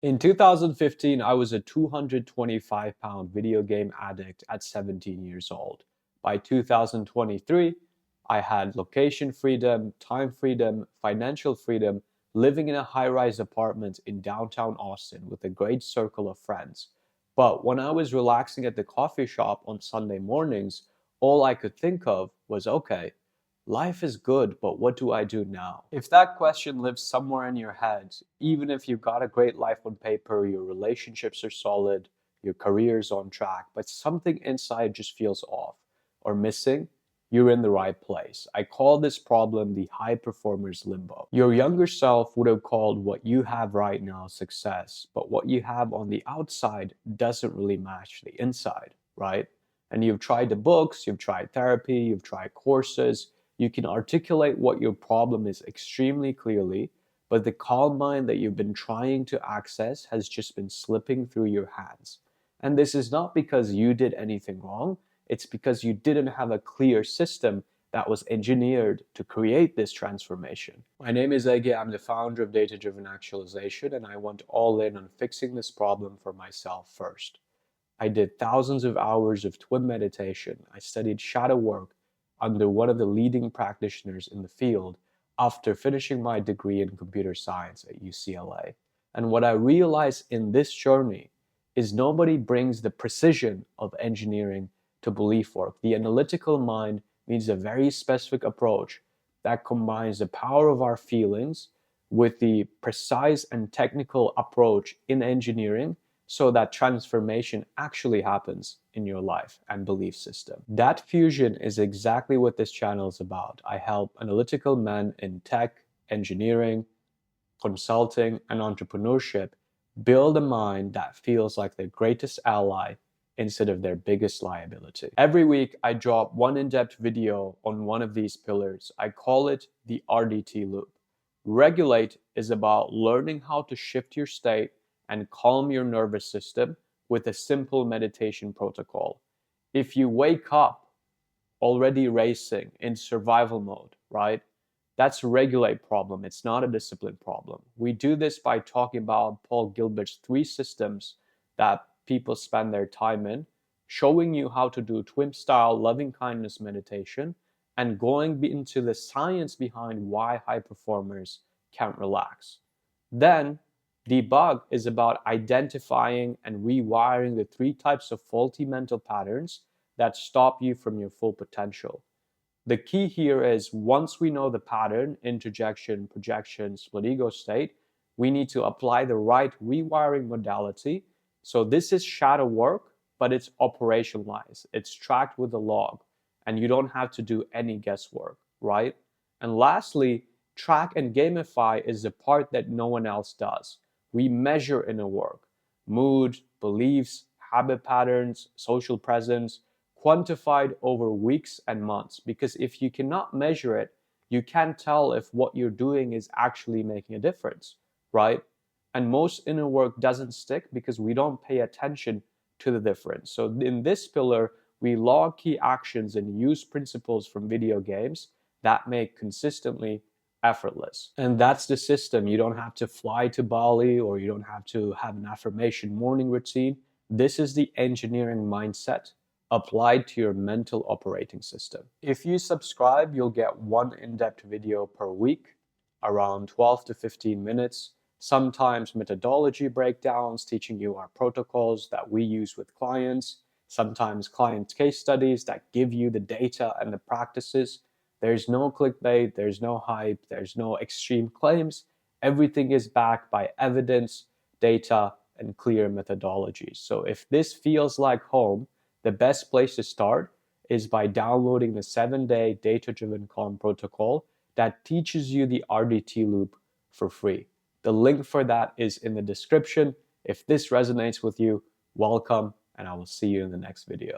In 2015, I was a 225-pound video game addict at 17 years old. By 2023, I had location freedom, time freedom, financial freedom, living in a high-rise apartment in downtown Austin with a great circle of friends. But when I was relaxing at the coffee shop on Sunday mornings, all I could think of was, okay, life is good, but what do I do now? If that question lives somewhere in your head, even if you've got a great life on paper, your relationships are solid, your career's on track, but something inside just feels off or missing, you're in the right place. I call this problem the high performers limbo. Your younger self would have called what you have right now success, but what you have on the outside doesn't really match the inside, right? And you've tried the books, you've tried therapy, you've tried courses, you can articulate what your problem is extremely clearly, but the calm mind that you've been trying to access has just been slipping through your hands. And this is not because you did anything wrong, it's because you didn't have a clear system that was engineered to create this transformation. My name is Ege, I'm the founder of Data Driven Actualization, and I went all in on fixing this problem for myself first. I did thousands of hours of twin meditation. I studied shadow work under one of the leading practitioners in the field after finishing my degree in computer science at UCLA. And what I realized in this journey is nobody brings the precision of engineering to belief work. The analytical mind needs a very specific approach that combines the power of our feelings with the precise and technical approach in engineering so that transformation actually happens in your life and belief system. That fusion is exactly what this channel is about. I help analytical men in tech, engineering, consulting, and entrepreneurship build a mind that feels like their greatest ally instead of their biggest liability. Every week, I drop one in-depth video on one of these pillars. I call it the RDT loop. Regulate is about learning how to shift your state and calm your nervous system with a simple meditation protocol. If you wake up already racing in survival mode, right? That's a regulate problem. It's not a discipline problem. We do this by talking about Paul Gilbert's 3 systems that people spend their time in, showing you how to do twin style loving kindness meditation, and going into the science behind why high performers can't relax. Then, Debug is about identifying and rewiring the 3 types of faulty mental patterns that stop you from your full potential. The key here is once we know the pattern, interjection, projection, split ego state, we need to apply the right rewiring modality. So this is shadow work, but it's operationalized. It's tracked with a log, and you don't have to do any guesswork, right? And lastly, track and gamify is the part that no one else does. We measure inner work, mood, beliefs, habit patterns, social presence, quantified over weeks and months. Because if you cannot measure it, you can't tell if what you're doing is actually making a difference, right? And most inner work doesn't stick because we don't pay attention to the difference. So in this pillar, we log key actions and use principles from video games that make consistently effortless. And that's the system. You don't have to fly to Bali or you don't have to have an affirmation morning routine. This is the engineering mindset applied to your mental operating system. If you subscribe, you'll get one in-depth video per week, around 12 to 15 minutes, sometimes methodology breakdowns teaching you our protocols that we use with clients, sometimes client case studies that give you the data and the practices. There's no clickbait, there's no hype, there's no extreme claims. Everything is backed by evidence, data, and clear methodologies. So if this feels like home, the best place to start is by downloading the 7-day data-driven calm protocol that teaches you the RDT loop for free. The link for that is in the description. If this resonates with you, welcome, and I will see you in the next video.